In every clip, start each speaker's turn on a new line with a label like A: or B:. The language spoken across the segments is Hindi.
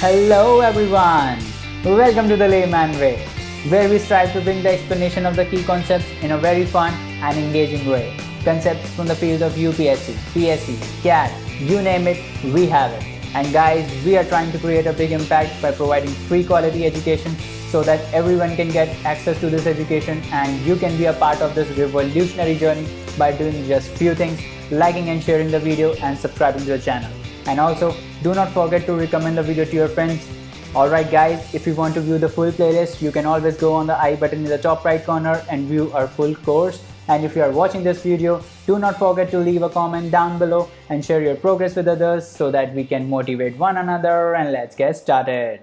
A: Hello everyone! Welcome to the Layman Way, where we strive to bring the explanation of the key concepts in a very fun and engaging way. Concepts from the field of UPSC, PSC, CAT, you name it, we have it. And guys, we are trying to create a big impact by providing free quality education so that everyone can get access to this education and you can be a part of this revolutionary journey by doing just few things, liking and sharing the video and subscribing to the channel. And also, do not forget to recommend the video to your friends. Alright guys, if you want to view the full playlist, you can always go on the I button in the top right corner and view our full course. And if you are watching this video, do not forget to leave a comment down below and share your progress with others so that we can motivate one another, and let's get started.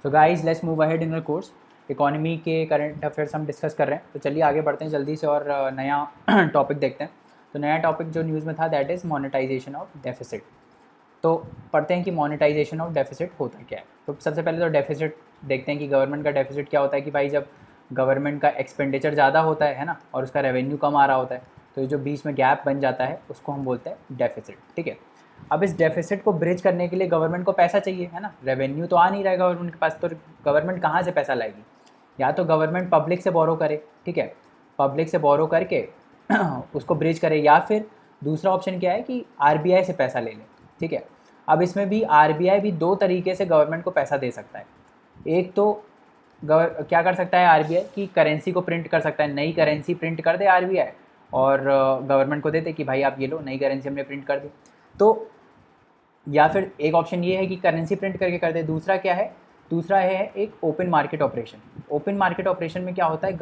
A: So guys, let's move ahead in the course. Economy के करंट अफेयर्स हम डिस्कस कर रहे हैं, तो चलिए आगे बढ़ते हैं जल्दी से और नया टॉपिक देखते हैं. तो नया टॉपिक जो न्यूज़ में था that is monetization of deficit. तो पढ़ते हैं कि मोनेटाइजेशन ऑफ डेफिसिट होता क्या है. तो सबसे पहले तो डेफिसिट देखते हैं कि गवर्नमेंट का डेफिसिट क्या होता है. कि भाई जब गवर्नमेंट का एक्सपेंडिचर ज़्यादा होता है ना, और उसका रेवेन्यू कम आ रहा होता है, तो जो बीच में गैप बन जाता है उसको हम बोलते हैं डेफिसिट. ठीक है. अब इस डेफिसिट को ब्रिज करने के लिए गवर्नमेंट को पैसा चाहिए, है ना. रेवेन्यू तो आ नहीं रहा है गवर्नमेंट के पास, तो गवर्नमेंट कहाँ से पैसा लाएगी. या तो गवर्नमेंट पब्लिक से बोरो करे, ठीक है, पब्लिक से बोरो करके उसको ब्रिज करे, या फिर दूसरा ऑप्शन क्या है कि आरबीआई से पैसा ले ले. ठीक है. अब इसमें भी आरबीआई भी दो तरीके से गवर्नमेंट को पैसा दे सकता है. एक तो क्या कर सकता है आरबीआई की करेंसी को प्रिंट कर सकता है, नई करेंसी प्रिंट कर दे आरबीआई और गवर्नमेंट को दे दे कि भाई आप ये लो, नई करेंसी हमने प्रिंट कर दी. तो या फिर एक ऑप्शन ये है कि करेंसी प्रिंट करके कर दे. दूसरा क्या है, दूसरा है एक open market operation. Open market operation में क्या होता है,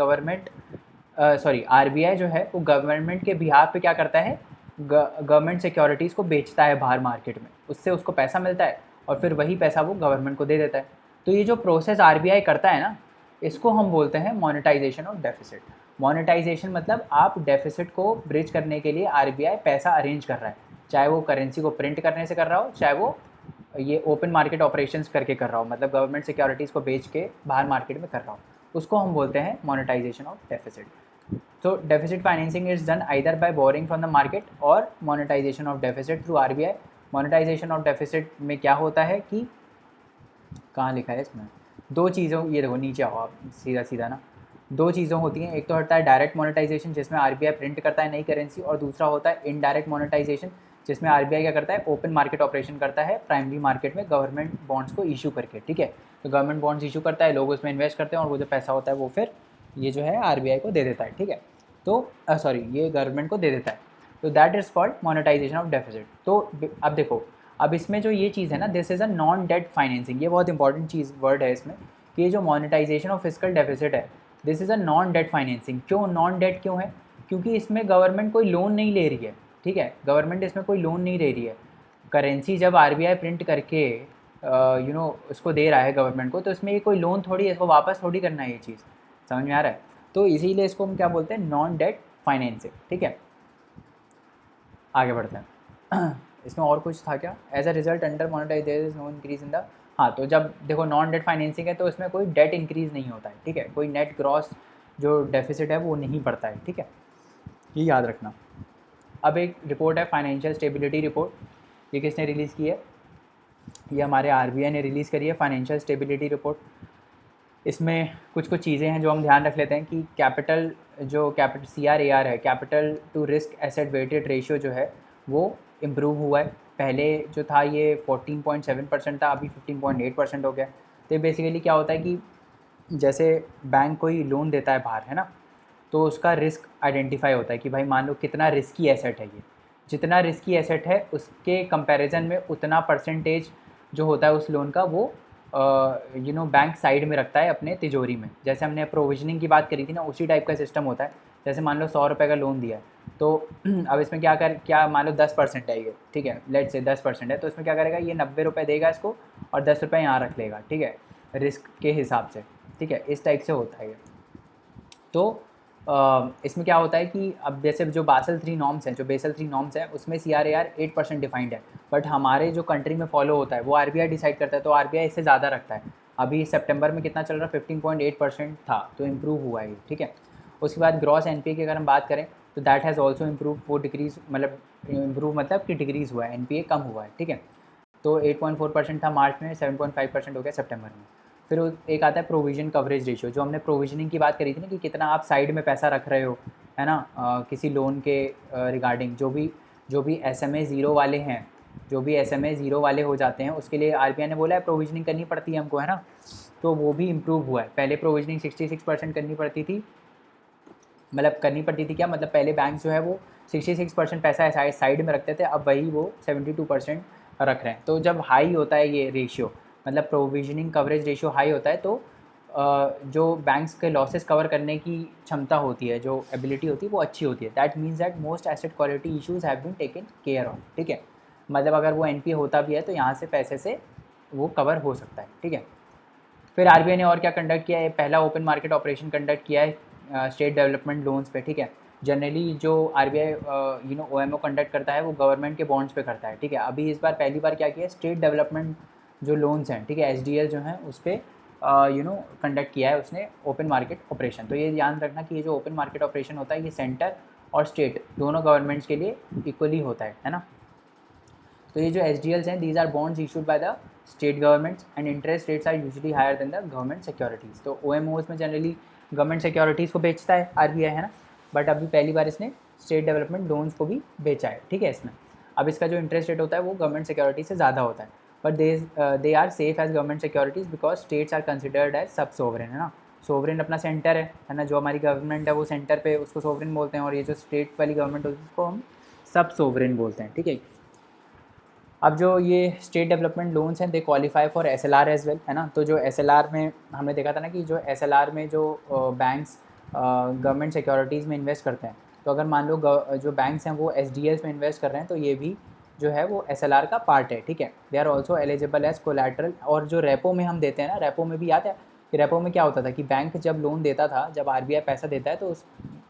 A: आरबीआई जो है वो गवर्नमेंट के बिहाफ पे क्या करता है, गवर्नमेंट सिक्योरिटीज़ को बेचता है बाहर मार्केट में, उससे उसको पैसा मिलता है और फिर वही पैसा वो गवर्नमेंट को दे देता है. तो ये जो प्रोसेस आरबीआई करता है ना, इसको हम बोलते हैं मोनेटाइजेशन ऑफ डेफिसिट. मोनेटाइजेशन मतलब आप डेफिसिट को ब्रिज करने के लिए आरबीआई पैसा अरेंज कर रहा है, चाहे वो करेंसी को प्रिंट करने से कर रहा हो, चाहे वो ये ओपन मार्केट ऑपरेशंस करके कर रहा हो, मतलब गवर्नमेंट सिक्योरिटीज़ को बेच के बाहर मार्केट में कर रहा हो, उसको हम बोलते हैं monetization of deficit. So deficit financing is done either by borrowing from the market or monetization of deficit through RBI. Monetization of deficit में क्या होता है कि कहाँ लिखा है इसमें, दो चीज़ों, ये देखो नीचे आओ आप सीधा सीधा ना, दो चीज़ें होती हैं. एक तो होता है डायरेक्ट मोनेटाइजेशन जिसमें आरबीआई प्रिंट करता है नई करेंसी, और दूसरा होता है इनडायरेक्ट मोनेटाइजेशन जिसमें आरबीआई क्या करता है, ओपन मार्केट ऑपरेशन करता है प्राइमरी मार्केट में गवर्नमेंट बॉन्ड्स को इशू करके. ठीक है. तो गवर्नमेंट बॉन्ड्स इशू करता है, लोग उसमें इन्वेस्ट करते हैं और वो जो पैसा होता है वो फिर ये जो है आरबीआई को दे देता है. ठीक है. तो ये गवर्नमेंट को दे देता है. तो that is called monetization of deficit. तो अब देखो, अब इसमें जो ये चीज़ है ना, this is a non debt financing. ये बहुत इंपॉर्टेंट चीज़ वर्ड है इसमें कि ये जो मोनेटाइजेशन ऑफ फिस्कल डेफिसिट है, this is a non debt financing. क्यों नॉन डेट क्यों है, क्योंकि इसमें गवर्नमेंट कोई लोन नहीं ले रही है. ठीक है. गवर्नमेंट इसमें कोई लोन नहीं ले रही है. करेंसी जब आरबीआई प्रिंट करके उसको दे रहा है गवर्नमेंट को, तो इसमें ये कोई लोन थोड़ी है, इसको वापस थोड़ी करना है. ये चीज़ समझ में आ रहा है. तो इसीलिए इसको हम क्या बोलते हैं, नॉन डेट फाइनेंसिंग. ठीक है. आगे बढ़ते हैं. इसमें और कुछ था क्या, as a result under monetization no increase in the. हाँ, तो जब देखो नॉन डेट फाइनेंसिंग है तो इसमें कोई डेट इंक्रीज़ नहीं होता है. ठीक है. कोई नेट ग्रॉस जो डेफिसिट है वो नहीं बढ़ता है. ठीक है. ये याद रखना. अब एक रिपोर्ट है फाइनेंशियल स्टेबिलिटी रिपोर्ट. ये किसने रिलीज़ की है, ये हमारे आरबीआई ने रिलीज़ करी है फाइनेंशियल स्टेबिलिटी रिपोर्ट. इसमें कुछ चीज़ें हैं जो हम ध्यान रख लेते हैं कि कैपिटल CRAR है, capital to risk asset weighted ratio जो है वो इम्प्रूव हुआ है. पहले जो था ये 14.7% था, अभी 15.8% हो गया. तो बेसिकली क्या होता है कि जैसे बैंक कोई लोन देता है बाहर, है ना, तो उसका रिस्क आइडेंटिफाई होता है कि भाई मान लो कितना रिस्की एसेट है ये, जितना रिस्की एसेट है उसके कंपैरिजन में उतना परसेंटेज जो होता है उस लोन का वो बैंक साइड में रखता है अपने तिजोरी में. जैसे हमने प्रोविजनिंग की बात करी थी ना, उसी टाइप का सिस्टम होता है. जैसे मान लो 100 रुपये का लोन दिया है, तो अब इसमें क्या मान लो 10% है ये. ठीक है. लेट्स से 10% है, तो इसमें क्या करेगा, ये 90 रुपये देगा इसको और 10 रुपये यहाँ रख लेगा. ठीक है. रिस्क के हिसाब से. ठीक है. इस टाइप से होता है ये. तो इसमें क्या होता है कि अब जैसे जो बेसल 3 नॉर्म्स हैं उसमें CRAR 8% डिफाइंड है, बट हमारे जो कंट्री में फॉलो होता है वो आरबीआई डिसाइड करता है. तो आरबीआई इससे ज़्यादा रखता है. अभी सितंबर में कितना चल रहा है, 15.8% था, तो इम्प्रूव हुआ है. ठीक है. उसके बाद ग्रॉस एनपीए की अगर हम बात करें तो दैट हैज़ ऑल्सो इम्प्रूव, वो डिक्रीज़ मतलब इम्प्रूव मतलब कि डिक्रीज़ हुआ है, एनपीए कम हुआ है. ठीक है. तो 8.4% था मार्च में, 7.5% हो गया सितंबर में। फिर एक आता है प्रोविजन कवरेज रेशियो, जो हमने प्रोविजनिंग की बात करी थी ना कि कितना आप साइड में पैसा रख रहे हो, है ना, किसी लोन के रिगार्डिंग। जो भी SMA 0 वाले हैं, जो भी SMA 0 वाले हो जाते हैं, उसके लिए RBI ने बोला है प्रोविजनिंग करनी पड़ती है हमको, है ना। तो वो भी इम्प्रूव हुआ है। पहले प्रोविजनिंग 66% करनी पड़ती थी, मतलब करनी पड़ती थी क्या, मतलब पहले बैंक जो है वो 66% पैसा साइड में रखते थे, अब वही वो 72% रख रहे हैं। तो जब हाई होता है ये रेशियो, मतलब प्रोविजनिंग कवरेज रेशियो हाई होता है, तो जो बैंक्स के लॉसेस कवर करने की क्षमता होती है, जो एबिलिटी होती है, वो अच्छी होती है। That means that most asset quality issues have been taken care of, ठीक है। मतलब अगर वो NPA होता भी है तो यहाँ से पैसे से वो कवर हो सकता है, ठीक है। फिर RBI ने और क्या कंडक्ट किया है, पहला ओपन मार्केट ऑपरेशन कंडक्ट किया है स्टेट डेवलपमेंट लोन्स पे, ठीक है। जनरली जो RBI OMO कंडक्ट करता है वो गवर्नमेंट के बॉन्ड्स पे करता है, ठीक है। अभी इस बार पहली बार क्या किया है, स्टेट डेवलपमेंट जो लोन्स हैं, ठीक है, SDL जो हैं, उस पर कंडक्ट किया है उसने ओपन मार्केट ऑपरेशन। तो ये ध्यान रखना कि ये जो ओपन मार्केट ऑपरेशन होता है ये सेंटर और स्टेट दोनों गवर्नमेंट्स के लिए इक्वली होता है ना। तो ये जो SDLs हैं, these are bonds issued by the state governments and interest rates are usually higher than the government securities. तो OMOs में जनरली गवर्नमेंट सिक्योरिटीज़ को बेचता है RBI, है ना, बट अभी पहली बार इसने स्टेट डेवलपमेंट लोन्स को भी बेचा है, ठीक है। इसमें अब इसका जो इंटरेस्ट रेट होता है वो गवर्नमेंट सिक्योरिटी से ज़्यादा होता है, but they are safe as government securities because states are considered as sub sovereign, है ना। सोवरेन अपना सेंटर है ना, जो हमारी गवर्नमेंट है वो सेंटर पे, उसको सोवरेन बोलते हैं, और ये जो स्टेट वाली गवर्नमेंट होती है उसको हम सब सोवरेन बोलते हैं, ठीक है। अब जो ये स्टेट डेवलपमेंट लोन्स हैं, they qualify for SLR as well, है ना। तो जो SLR में हमने देखा था ना कि जो SLR में जो बैंक्स गवर्नमेंट सिक्योरिटीज़ में इन्वेस्ट करते हैं, तो अगर मान लो जो बैंक्स हैं वो SDLs में इन्वेस्ट कर रहे हैं, तो ये भी जो है वो SLR का पार्ट है, ठीक है। They are also eligible as collateral. और जो रेपो में हम देते हैं ना, रेपो में भी याद है कि रेपो में क्या होता था कि बैंक जब लोन देता था, जब RBI पैसा देता है, तो उस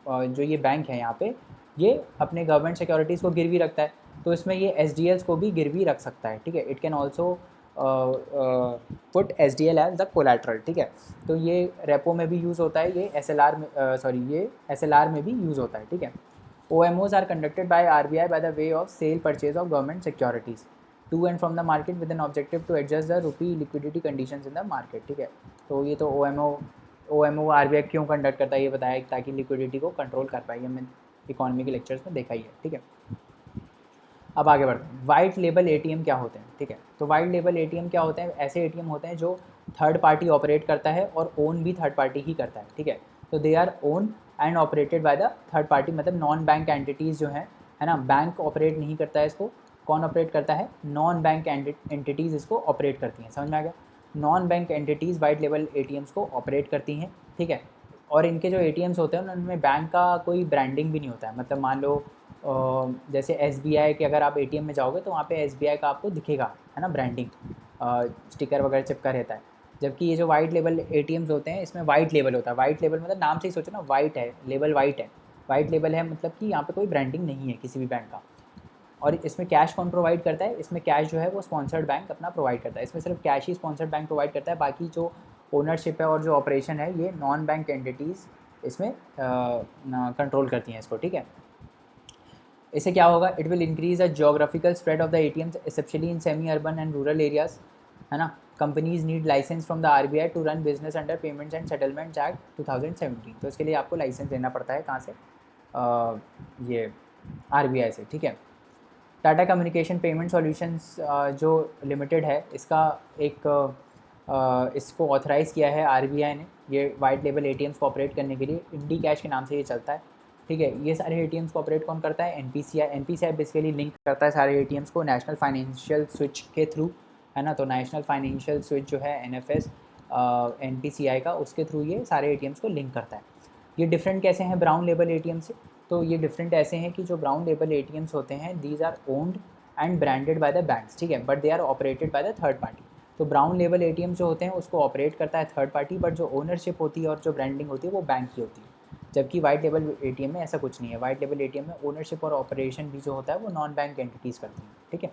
A: जो ये बैंक है यहाँ पे, ये अपने गवर्नमेंट सिक्योरिटीज़ को गिरवी रखता है, तो इसमें ये SDLs को भी गिरवी रख सकता है, ठीक है। It can also put SDL as the collateral, ठीक है। तो ये रेपो में भी यूज़ होता है, ये SLR में ये SLR में भी यूज़ होता है, ठीक है। OMOs are conducted by RBI by the way of sale purchase of government securities to and from the market with an objective to adjust the rupee liquidity conditions in the market, ठीक है। तो ये तो OMO RBI क्यों कंडक्ट करता है ये बताया, ताकि लिक्विडिटी को कंट्रोल कर पाए, हमने इकोनॉमी के लेक्चर्स में देखा ही है, ठीक है। अब आगे बढ़ते हैं, वाइट लेबल ATM क्या होते हैं, ठीक है। तो वाइट लेबल ATM क्या होते हैं, ऐसे ATM होते हैं जो थर्ड पार्टी ऑपरेट करता है और ओन भी थर्ड पार्टी ही करता है, ठीक है। तो they our own and operated by the third party, मतलब नॉन बैंक एंटिटीज़ जो हैं, है ना। बैंक ऑपरेट नहीं करता है इसको, कौन ऑपरेट करता है, नॉन बैंक एंटिटीज़ इसको ऑपरेट करती हैं, समझ में आ गया। Non bank entities white label ATMs को ऑपरेट करती हैं, ठीक है। और इनके जो ATMs होते हैं उनमें बैंक का कोई ब्रांडिंग भी नहीं होता है, मतलब मान लो जैसे SBI के अगर आप ATM में जाओगे तो वहाँ पे SBI का आपको दिखेगा, है ना, ब्रांडिंग स्टिकर वगैरह चिपका रहता है। जबकि ये जो वाइट लेबल ATMs होते हैं इसमें वाइट लेबल होता है। वाइट लेबल मतलब नाम से ही सोचो ना, वाइट है, लेबल वाइट है, वाइट लेबल है, मतलब कि यहाँ पे कोई ब्रांडिंग नहीं है किसी भी बैंक का। और इसमें कैश कौन प्रोवाइड करता है, इसमें कैश जो है वो स्पॉन्सर्ड बैंक अपना प्रोवाइड करता है, इसमें सिर्फ कैश ही स्पॉन्सर्ड बैंक प्रोवाइड करता है, बाकी जो ओनरशिप है और जो ऑपरेशन है ये नॉन बैंक एंटिटीज़ इसमें कंट्रोल करती हैं इसको, ठीक है। इससे क्या होगा, it will increase the geographical spread of the ATMs especially in semi urban and rural areas, है ना। Companies need license from the RBI to run business under payments and settlements act 2017। तो इसके लिए आपको लाइसेंस लेना पड़ता है, कहाँ से, ये RBI से, ठीक है। टाटा कम्युनिकेशन पेमेंट सॉल्यूशंस जो लिमिटेड है, इसका एक इसको ऑथराइज़ किया है RBI ने, ये वाइट लेबल ATMs को ऑपरेट करने के लिए। इंडी कैश के नाम से ये चलता है, ठीक है। ये सारे ATMs को ऑपरेट कौन करता है, NPCI बेसिकली लिंक करता है सारे ATMs को नेशनल फाइनेंशियल स्विच के थ्रू, है ना। तो नेशनल फाइनेंशियल स्विच जो है NFS NPCI का, उसके थ्रू ये सारे ATMs को लिंक करता है। ये डिफरेंट कैसे हैं ब्राउन लेबल ATM से, तो ये डिफरेंट ऐसे हैं कि जो ब्राउन लेबल ATMs होते हैं these are owned and branded by the banks, ठीक है, but they are operated by the third party. तो ब्राउन लेबल ATMs जो होते हैं उसको ऑपरेट करता है थर्ड पार्टी, बट जो ओनरशिप होती है और जो ब्रांडिंग होती है वो बैंक की होती है। जबकि वाइट लेबल ATM में ऐसा कुछ नहीं है, वाइट लेबल ATM में ओनरशिप और ऑपरेशन भी जो होता है वो नॉन बैंक एंटिटीज़ करती हैं, ठीक है।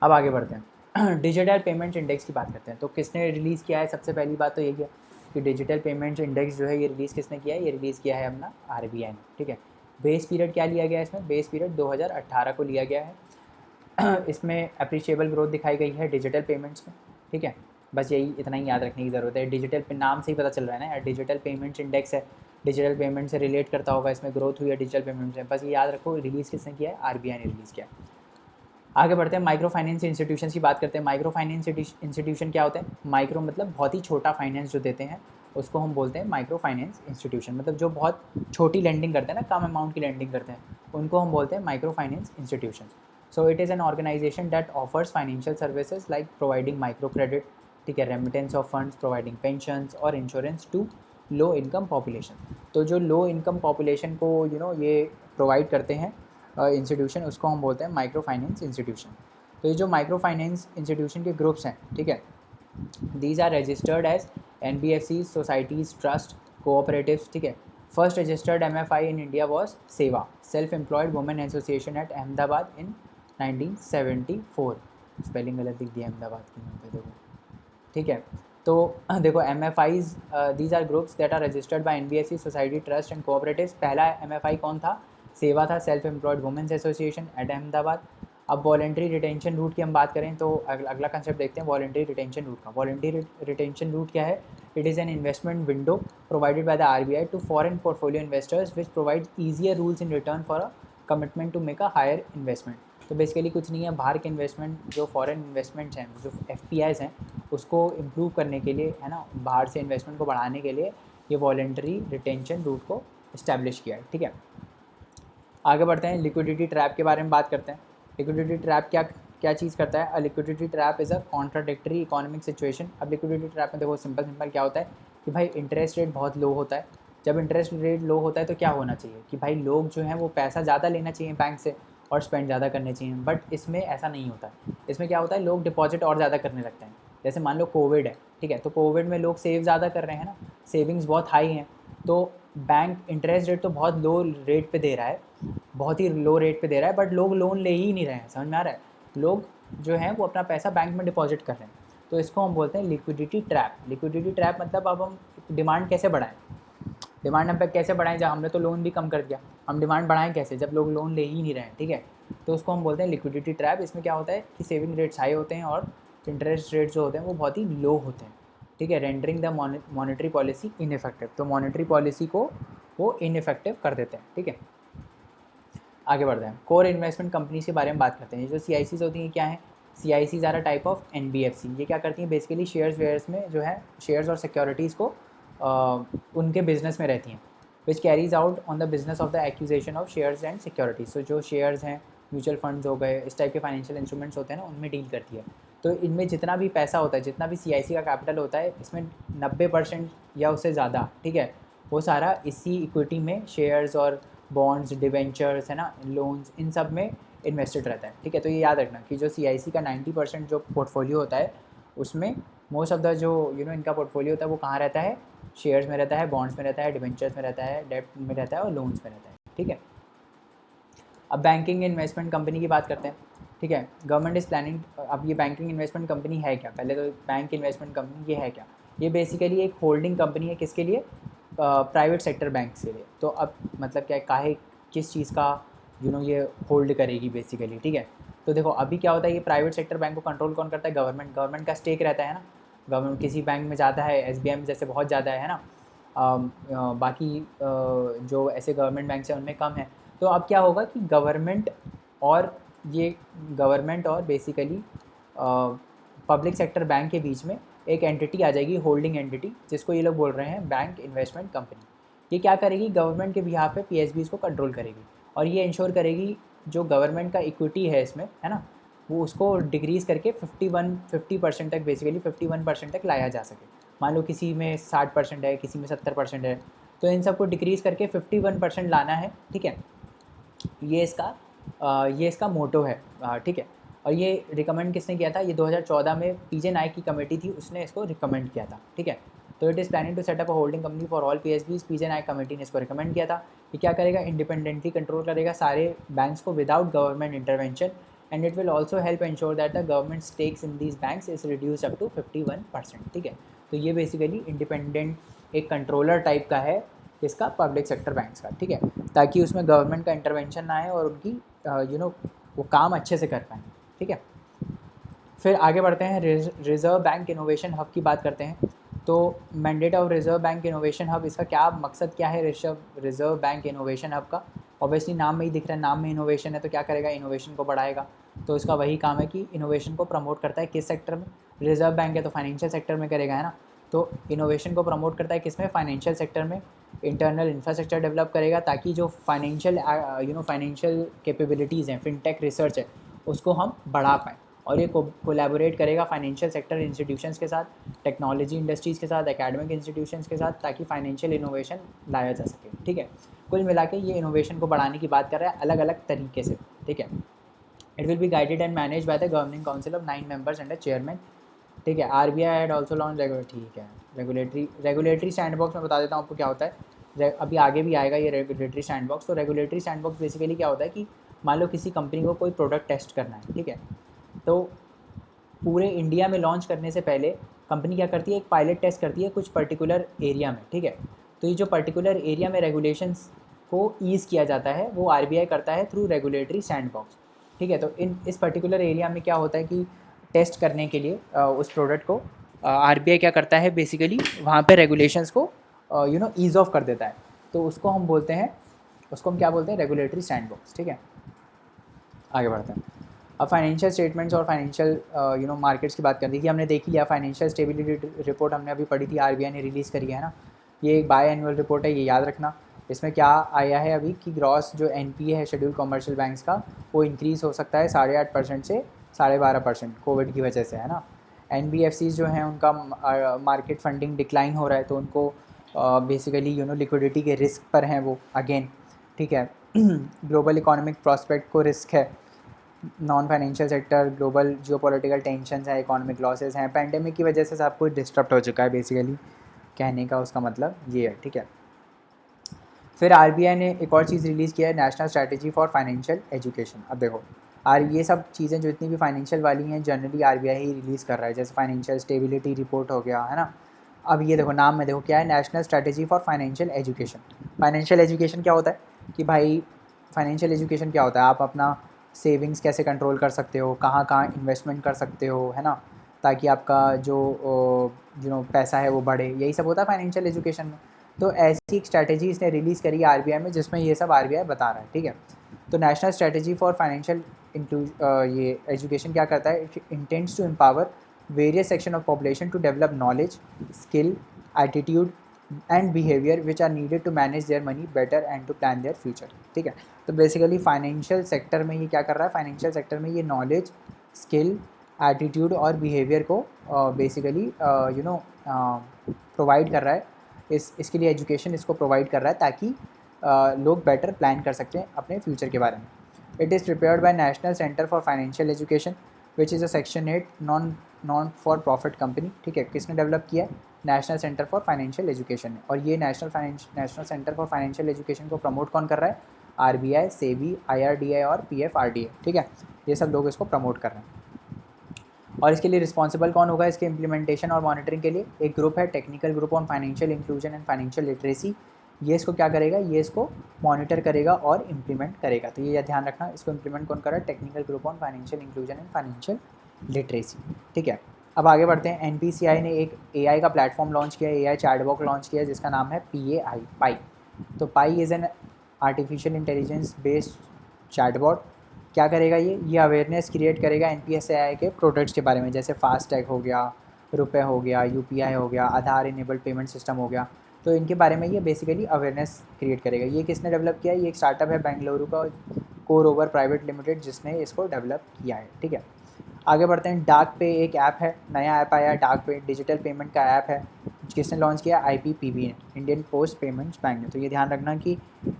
A: अब आगे बढ़ते हैं, डिजिटल पेमेंट्स इंडेक्स की बात करते हैं। तो किसने रिलीज़ किया है, सबसे पहली बात तो यही है कि डिजिटल पेमेंट्स इंडेक्स जो है ये रिलीज़ किसने किया है, ये रिलीज़ किया है अपना RBI ने, ठीक है। बेस पीरियड क्या लिया गया है इसमें, बेस पीरियड 2018 को लिया गया है। इसमें अप्रिशिएबल ग्रोथ दिखाई गई है डिजिटल पेमेंट्स में, ठीक है। बस यही इतना ही याद रखने की ज़रूरत है। डिजिटल पे नाम से ही पता चल रहा है ना यार, डिजिटल पेमेंट्स इंडेक्स है, डिजिटल पेमेंट से रिलेट करता होगा, इसमें ग्रोथ हुई है डिजिटल पेमेंट्स में। बस ये याद रखो, रिलीज़ किसने किया है, आरबीआई ने रिलीज़ किया है। आगे बढ़ते हैं, माइक्रो फाइनेंस इंस्टीट्यूशन की बात करते हैं। माइक्रो फाइनेंस इंस्टीट्यूशन क्या होते हैं? माइक्रो मतलब बहुत ही छोटा फाइनेंस जो देते हैं उसको हम बोलते हैं माइक्रो फाइनेंस इंस्टीट्यूशन। मतलब जो बहुत छोटी लेंडिंग करते हैं ना, कम अमाउंट की लेंडिंग करते हैं, उनको हम बोलते हैं micro finance institution. So it is an organisation that offers financial services like providing micro credit, ठीक है, remittance of funds, providing pensions और insurance to low income population. तो जो लो इनकम पॉपुलेशन को ये प्रोवाइड करते हैं इंस्टीट्यूशन, उसको हम बोलते हैं माइक्रो फाइनेंस इंस्टीट्यूशन। तो ये जो माइक्रो फाइनेंस इंस्टीट्यूशन के ग्रुप्स हैं, ठीक है, these are registered as NBFCs, societies, trust, cooperatives, ठीक है। First registered MFI in India was सेवा, self employed women association at Ahmedabad in 1974। Spelling गलत लिख दिया अहमदाबाद की यहाँ पे, देखो, ठीक है। तो देखो MFIs, these are groups that are registered by NBFC, society, trust and cooperatives. पहला MFI कौन था? सेवा था, self employed women's association at Ahmedabad. अब वॉलेंट्री रिटेंशन रूट की हम बात करें तो अगला कंसेप्ट देखते हैं वॉलेंट्री रिटेंशन रूट का। वॉलेंट्री रिटेंशन रूट क्या है? It is an investment window provided by the RBI to foreign portfolio investors which provide easier rules in return for a commitment to make a higher investment. तो बेसिकली कुछ नहीं है, बाहर के इन्वेस्टमेंट, जो फॉरेन इन्वेस्टमेंट्स हैं, जो FPIs हैं, उसको इम्प्रूव करने के लिए, है ना, बाहर से इन्वेस्टमेंट को बढ़ाने के लिए ये वॉलेंट्री रिटेंशन रूट को इस्टेब्लिश किया है, ठीक है। आगे बढ़ते हैं, लिक्विडिटी ट्रैप के बारे में बात करते हैं। लिक्विडिटी ट्रैप क्या चीज़ करता है? A liquidity trap is a contradictory economic situation. अब लिक्विडिटी ट्रैप में देखो सिंपल क्या होता है कि भाई इंटरेस्ट रेट बहुत लो होता है। जब इंटरेस्ट रेट लो होता है तो क्या होना चाहिए कि भाई लोग जो हैं वो पैसा ज़्यादा लेना चाहिए बैंक से और स्पेंड ज़्यादा करने चाहिए, बट इसमें ऐसा नहीं होता है। इसमें क्या होता है, लोग डिपॉजिट और ज़्यादा करने लगते हैं। जैसे मान लो कोविड है, ठीक है, तो कोविड में लोग सेव ज़्यादा कर रहे हैं ना, सेविंग्स बहुत हाई हैं, तो बैंक इंटरेस्ट रेट तो बहुत लो रेट पे दे रहा है, बहुत ही लो रेट पे दे रहा है, बट लोग लोन ले ही नहीं रहे हैं। समझ में आ रहा है? लोग जो हैं वो अपना पैसा बैंक में डिपॉजिट कर रहे हैं, तो इसको हम बोलते हैं लिक्विडिटी ट्रैप। लिक्विडिटी ट्रैप मतलब अब हम डिमांड कैसे बढ़ाएं, डिमांड हम पे कैसे बढ़ाएं? जब हमने तो लोन भी कम कर दिया, हम डिमांड बढ़ाएं कैसे जब लोग लोन ले ही नहीं रहे हैं, ठीक है। तो उसको हम बोलते हैं लिक्विडिटी ट्रैप। इसमें क्या होता है कि सेविंग रेट्स हाई होते हैं और इंटरेस्ट रेट्स जो होते हैं वो बहुत ही लो होते हैं, ठीक है। Rendering the monetary policy ineffective, तो मॉनेटरी पॉलिसी को वो इनइफेक्टिव कर देते हैं, ठीक है। आगे बढ़ते हैं, कोर इन्वेस्टमेंट कंपनीज के बारे में बात करते हैं। ये जो CICs होती हैं क्या है? CICs are a type of NBFC। ये क्या करती हैं? बेसिकली शेयर्स में जो है शेयर्स और सिक्योरिटीज़ को उनके बिजनेस में रहती हैं, which carries out on the business of the acquisition of shares and securities. तो जो शेयर्स हैं, म्यूचुअल फंड्स हो गए, इस टाइप के फाइनेंशियल इंस्ट्रूमेंट्स होते हैं ना, उनमें डील करती है। तो इनमें जितना भी पैसा होता है, जितना भी CIC का कैपिटल होता है, इसमें 90% या उससे ज़्यादा, ठीक है, वो सारा इसी इक्विटी में, शेयर्स और बॉन्ड्स, डिवेंचर्स, है ना, लोन्स, इन सब में इन्वेस्टेड रहता है, ठीक है। तो ये याद रखना कि जो CIC का 90% जो पोर्टफोलियो होता है, उसमें मोस्ट ऑफ द जो इनका पोर्टफोलियो होता है वो कहाँ रहता है? शेयर्स में रहता है, बॉन्ड्स में रहता है, डिवेंचर्स में रहता है, डेब्ट में रहता है और लोन्स में रहता है, ठीक है। अब बैंकिंग इन्वेस्टमेंट कंपनी की बात करते हैं, ठीक है। गवर्नमेंट इज़ प्लानिंग, अब ये बैंकिंग इन्वेस्टमेंट कंपनी है क्या? पहले तो बैंक इन्वेस्टमेंट कंपनी ये है क्या? ये बेसिकली एक होल्डिंग कंपनी है, किसके लिए? प्राइवेट सेक्टर बैंक के लिए। तो अब मतलब क्या काहे किस चीज़ का ये होल्ड करेगी बेसिकली, ठीक है। तो देखो अभी क्या होता है, ये प्राइवेट सेक्टर बैंक को कंट्रोल कौन करता है? गवर्नमेंट का स्टेक रहता है ना। गवर्नमेंट किसी बैंक में ज़्यादा है, SBI में जैसे बहुत ज़्यादा है ना, बाकी जो ऐसे गवर्नमेंट बैंक हैं उनमें कम है। तो अब क्या होगा कि गवर्नमेंट और बेसिकली पब्लिक सेक्टर बैंक के बीच में एक एंटिटी आ जाएगी, होल्डिंग एंटिटी, जिसको ये लोग बोल रहे हैं बैंक इन्वेस्टमेंट कंपनी। ये क्या करेगी? गवर्नमेंट के बिहाफ पे PSBs को कंट्रोल करेगी और ये इंश्योर करेगी जो गवर्नमेंट का इक्विटी है इसमें, है ना, वो उसको डिक्रीज़ करके 50% तक, बेसिकली 51% तक लाया जा सके। मान लो किसी में 60% है, किसी में 70% है, तो इन सबको डिक्रीज़ करके 51% लाना है, ठीक है। ये इसका मोटो है, ठीक है। और ये रिकमेंड किसने किया था? ये 2014 में PJ नायक की कमेटी थी, उसने इसको रिकमेंड किया था, ठीक है। तो it is planning to set up a holding company for all PSBs। PJ Nayak committee ने इसको रिकमेंड किया था। ये क्या करेगा? इंडिपेंडेंटली कंट्रोल करेगा सारे बैंक्स को without government intervention, and it will also help ensure that the government stakes in these banks is reduce up to 51%, ठीक है। तो ये बेसिकली इंडिपेंडेंट एक कंट्रोलर टाइप का है इसका, पब्लिक सेक्टर बैंक्स का, ठीक है, ताकि उसमें गवर्नमेंट का इंटरवेंशन ना आए और उनकी वो काम अच्छे से कर पाएँ। ठीक है। फिर आगे बढ़ते हैं, रिज़र्व बैंक इनोवेशन हब की बात करते हैं। तो mandate of reserve bank innovation hub, इसका क्या मकसद क्या है रिज़र्व बैंक इनोवेशन हब का? ऑब्वियसली नाम में ही दिख रहा है, नाम में इनोवेशन है तो क्या करेगा, इनोवेशन को बढ़ाएगा। तो इसका वही काम है कि इनोवेशन को प्रमोट करता है। किस सेक्टर में? रिज़र्व बैंक है तो फाइनेंशियल सेक्टर में करेगा, है ना। तो इनोवेशन को प्रमोट करता है किस में? फाइनेंशियल सेक्टर में। इंटरनल इंफ्रास्ट्रक्चर डेवलप करेगा ताकि जो फाइनेंशियल फाइनेंशियल कैपेबिलिटीज़ हैं, फिनटेक रिसर्च है, उसको हम बढ़ा पाएँ। और ये कोलैबोरेट करेगा फाइनेंशियल सेक्टर इंस्टीट्यूशंस के साथ, टेक्नोलॉजी इंडस्ट्रीज़ के साथ, एकेडमिक इंस्टीट्यूशंस के साथ, ताकि फाइनेंशियल इनोवेशन लाया जा सके। ठीक है, कुल मिला के ये इनोवेशन को बढ़ाने की बात कर रहा है अलग अलग तरीके से। ठीक है, it will be guided and manage by the governing council of 9 members and a chairman. ठीक है, आरबीआई हैड ऑल्सो लॉन्च ठीक है रेगुलेटरी सैंडबॉक्स में बता देता हूँ आपको क्या होता है। अभी आगे भी आएगा ये रेगुलेटरी सैंडबॉक्स। तो रेगुलेटरी सैंडबॉक्स बेसिकली क्या होता है कि मान लो किसी कंपनी को कोई प्रोडक्ट टेस्ट करना है, ठीक है, तो पूरे इंडिया में लॉन्च करने से पहले कंपनी क्या करती है, एक पायलट टेस्ट करती है कुछ पर्टिकुलर एरिया में। ठीक है, तो ये जो पर्टिकुलर एरिया में रेगुलेशंस को ईज़ किया जाता है वो आरबीआई करता है थ्रू रेगुलेटरी सैंडबॉक्स। ठीक है, तो इस पर्टिकुलर एरिया में क्या होता है कि टेस्ट करने के लिए उस प्रोडक्ट को आरबीआई क्या करता है, बेसिकली वहाँ पे रेगुलेशंस को ईज़ ऑफ कर देता है। तो उसको हम बोलते हैं, उसको हम क्या बोलते हैं, रेगुलेटरी सैंडबॉक्स। ठीक है, आगे बढ़ते हैं। अब फाइनेंशियल स्टेटमेंट्स और फाइनेंशियल मार्केट्स की बात कर दी कि हमने देख लिया। फाइनेंशियल स्टेबिलिटी रिपोर्ट हमने अभी पढ़ी थी, आरबीआई ने रिलीज़ करी है ना। ये एक बाय एनुअल रिपोर्ट है, ये याद रखना। इसमें क्या आया है अभी कि ग्रॉस जो एनपीए है शेड्यूल कमर्शियल बैंक्स का, वो इंक्रीज़ हो सकता है 8.5% से 12.5% कोविड की वजह से, है ना। एनबीएफसीज जो हैं उनका मार्केट फंडिंग डिक्लाइन हो रहा है, तो उनको बेसिकली लिक्विडिटी के रिस्क पर हैं वो अगेन। ठीक है, ग्लोबल इकोनॉमिक प्रॉस्पेक्ट को रिस्क है। Non financial sector, global geopolitical tensions हैं, इकोनॉमिक लॉसेस हैं, पैंडेमिक की वजह से सब कुछ डिस्टर्ब हो चुका है, बेसिकली कहने का उसका मतलब ये है। ठीक है, फिर आरबीआई ने एक और चीज़ रिलीज़ किया है, national strategy for financial education. अब देखो ये सब चीज़ें जो इतनी भी फाइनेंशियल वाली हैं जनरली आरबीआई ही रिलीज़ कर रहा है, जैसे फाइनेंशियल स्टेबिलिटी रिपोर्ट हो गया, है ना। अब ये देखो नाम में देखो क्या है, national strategy for financial education. Financial education क्या होता है कि भाई फाइनेंशियल एजुकेशन क्या होता है, आप अपना सेविंग्स कैसे कंट्रोल कर सकते हो, कहाँ कहाँ इन्वेस्टमेंट कर सकते हो, है ना, ताकि आपका जो पैसा है वो बढ़े, यही सब होता है फाइनेंशियल एजुकेशन में। तो ऐसी एक स्ट्रैटेजी इसने रिलीज़ करी है आरबीआई में, जिसमें ये सब आरबीआई बता रहा है। ठीक है, तो नेशनल स्ट्रैटेजी फॉर फाइनेंशियल ये एजुकेशन क्या करता है, it intends to empower various section of population to develop knowledge, skill, attitude and behaviour which are needed to manage their money better and to plan their future. ठीक है, तो बेसिकली फाइनेंशियल सेक्टर में ये क्या कर रहा है, फाइनेंशियल सेक्टर में ये नॉलेज, स्किल, एटीट्यूड और बिहेवियर को बेसिकली प्रोवाइड कर रहा है। इसके लिए एजुकेशन इसको प्रोवाइड कर रहा है ताकि लोग बेटर प्लान कर सकते हैं अपने फ्यूचर के बारे में। It is prepared by national centre for financial education which is a section 8 non for profit company. ठीक है, किसने डेवलप किया है, national centre for financial education है। और ये national centre for financial education को प्रमोट कौन कर रहा है, आरबीआई, सेबी, आईआरडीआई और पीएफआरडीए। ठीक है, ये सब लोग इसको प्रमोट कर रहे हैं। और इसके लिए रिस्पॉन्सिबल कौन होगा, इसके इम्प्लीमेंटेशन और मॉनिटरिंग के लिए एक ग्रुप है, technical group on financial inclusion and financial literacy. ये इसको क्या करेगा, ये इसको मॉनिटर करेगा और इम्प्लीमेंट करेगा। तो ये ध्यान रखना, इसको इम्प्लीमेंट कौन कर रहा है, technical group on financial inclusion and financial literacy. ठीक है, अब आगे बढ़ते हैं। एनपीसीआई ने एक एआई का प्लेटफॉर्म लॉन्च किया, एआई चैटबॉक्स लॉन्च किया, जिसका नाम है पाई। तो Pi is an artificial intelligence based chatbot. क्या करेगा ये अवेयरनेस क्रिएट करेगा एनपीसीआई के प्रोडक्ट्स के बारे में, जैसे फास्टैग हो गया, रुपए हो गया, यूपीआई हो गया, आधार इनेबल्ड पेमेंट सिस्टम हो गया। तो इनके बारे में ये बेसिकली अवेयरनेस क्रिएट करेगा। ये किसने डेवलप किया है, ये एक स्टार्टअप है बेंगलुरु का, कोर ओवर प्राइवेट लिमिटेड, जिसने इसको डेवलप किया है। ठीक है, आगे बढ़ते हैं। डाक पे एक ऐप है, नया ऐप आया है डाक पे, डिजिटल पेमेंट का ऐप है। किसने लॉन्च किया, आईपीपीबी ने, इंडियन पोस्ट पेमेंट्स बैंक ने। तो ये ध्यान रखना कि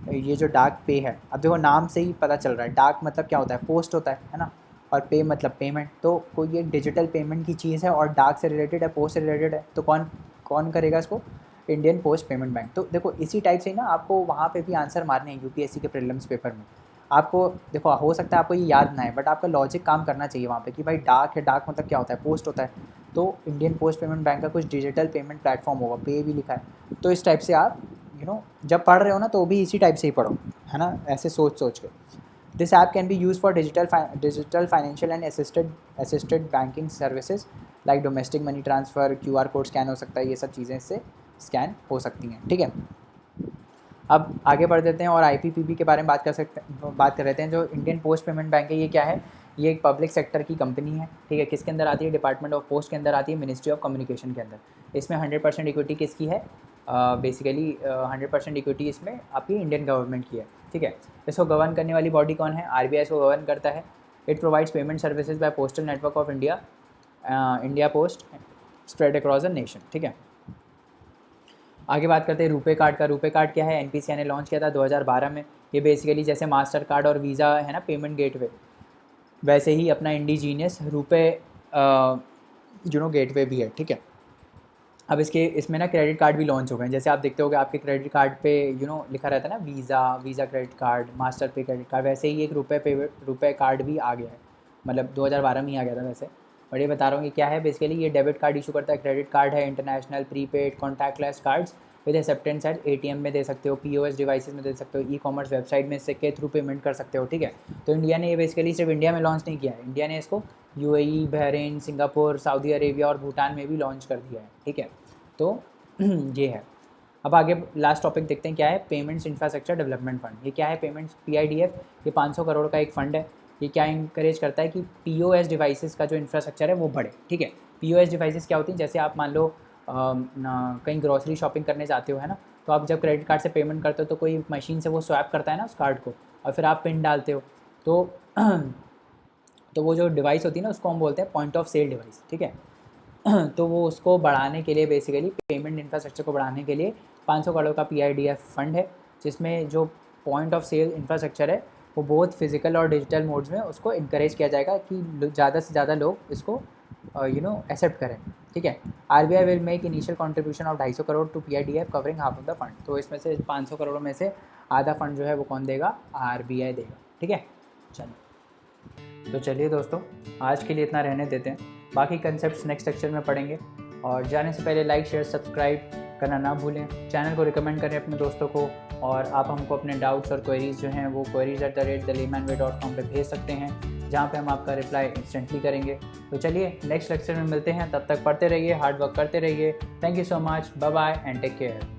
A: ये जो डाक पे है, अब देखो नाम से ही पता चल रहा है, डाक मतलब क्या होता है, पोस्ट होता है ना, और पे मतलब पेमेंट। तो कोई एक डिजिटल पेमेंट की चीज़ है और डाक से रिलेटेड है, पोस्ट से रिलेटेड है, तो कौन करेगा इसको, इंडियन पोस्ट पेमेंट बैंक। तो देखो इसी टाइप से ही ना आपको वहाँ पे भी आंसर मारने हैं यूपीएससी के प्रीलिम्स पेपर में। आपको देखो हो सकता है आपको ये याद ना है, बट आपका लॉजिक काम करना चाहिए वहाँ पे कि भाई डाक है, डाक मतलब क्या होता है, पोस्ट होता है, तो इंडियन पोस्ट पेमेंट बैंक का कुछ डिजिटल पेमेंट प्लेटफॉर्म होगा, पे भी लिखा है। तो इस टाइप से आप जब पढ़ रहे हो ना तो भी इसी टाइप से ही पढ़ो, है ना, ऐसे सोच के। This app can be use for digital financial and assisted banking services like domestic money transfer, QR code scan हो सकता है, ये सब चीज़ें इससे स्कैन हो सकती हैं। ठीक है, अब आगे बढ़ देते हैं और IPPB के बारे में बात कर रहे हैं। जो इंडियन पोस्ट पेमेंट बैंक है, ये क्या है? ये एक पब्लिक सेक्टर की कंपनी है। ठीक है, किसके अंदर आती है? डिपार्टमेंट ऑफ पोस्ट के अंदर आती है, मिनिस्ट्री ऑफ कम्युनिकेशन के अंदर। इसमें 100% इक्विटी किसकी है? बेसिकली 100% इक्विटी इसमें आपकी इंडियन गवर्नमेंट की है। ठीक है, इसको गवर्न करने वाली बॉडी कौन है? RBI इसको गवर्न करता है। It provides payment services by postal network of India, India post spread across the nation. ठीक है, आगे बात करते हैं रुपे कार्ड का। रुपे कार्ड क्या है? NPCI ने लॉन्च किया था 2012 में। ये बेसिकली जैसे मास्टर कार्ड और वीज़ा है ना पेमेंट गेटवे, वैसे ही अपना इंडिजीनियस रुपे गेटवे भी है। ठीक है, अब इसमें ना क्रेडिट कार्ड भी लॉन्च हो गए हैं। जैसे आप देखते होगे आपके क्रेडिट कार्ड पे लिखा रहता है ना वीज़ा क्रेडिट कार्ड, मास्टर पे क्रेडिट कार्ड, वैसे ही एक रुपए कार्ड भी आ गया है। मतलब 2012 में ही आ गया था वैसे, और ये बता रहा हूँ कि क्या है। बेसिकली ये डेबिट कार्ड इशू करता है। क्रेडिट कार्ड है international, prepaid, contactless cards with acceptance at ATM में दे सकते हो, POS डिवाइसेस में दे सकते हो, ई-कॉमर्स वेबसाइट में इससे के थ्रू पेमेंट कर सकते हो। ठीक है, तो इंडिया ने ये बेसिकली सिर्फ इंडिया में लॉन्च नहीं किया है, इंडिया ने इसको UAE, Bahrain, Singapore, Saudi Arabia और भूटान में भी लॉन्च कर दिया है। ठीक है, तो ये है। अब आगे लास्ट टॉपिक देखते हैं क्या है? Payments infrastructure development fund. ये क्या है? पेमेंट्स PIDF, ये 500 करोड़ का एक फ़ंड है। ये क्या इंकरेज करता है कि POS डिवाइसेस का जो इंफ्रास्ट्रक्चर है वो बढ़े। ठीक है, POS डिवाइसेस क्या होती हैं? जैसे आप मान लो कहीं ग्रॉसरी शॉपिंग करने जाते हो, है ना, तो आप जब क्रेडिट कार्ड से पेमेंट करते हो तो कोई मशीन से वो स्वैप करता है ना उस कार्ड को, और फिर आप पिन डालते हो, तो वो जो डिवाइस होती है ना उसको हम बोलते हैं पॉइंट ऑफ सेल डिवाइस। ठीक है, तो वो उसको बढ़ाने के लिए बेसिकली पेमेंट इंफ्रास्ट्रक्चर को बढ़ाने के लिए 500 करोड़ का PIDF फंड है, जिसमें जो पॉइंट ऑफ सेल इंफ्रास्ट्रक्चर है वो बहुत फिजिकल और डिजिटल मोड्स में उसको इनकरेज किया जाएगा कि ज़्यादा से ज़्यादा लोग इसको एक्सेप्ट करें। ठीक है, RBI will make initial contribution of 250 crore to PIDF covering half of the fund. तो इसमें से 500 करोड़ में से आधा फंड जो है वो कौन देगा? RBI देगा। ठीक है, चलिए, तो चलिए दोस्तों, आज के लिए इतना रहने देते हैं। बाकी कंसेप्ट्स नेक्स्ट लेक्चर में पढ़ेंगे, और जाने से पहले लाइक, शेयर, सब्सक्राइब करना ना भूलें। चैनल को रिकमेंड करें अपने दोस्तों को, और आप हमको अपने डाउट्स और क्वेरीज़ जो हैं वो queries@thelaymanway.com पे भेज सकते हैं, जहाँ पे हम आपका रिप्लाई इंस्टेंटली करेंगे। तो चलिए नेक्स्ट लेक्चर में मिलते हैं, तब तक पढ़ते रहिए, हार्ड वर्क करते रहिए। Thank you so much, bye bye and take care.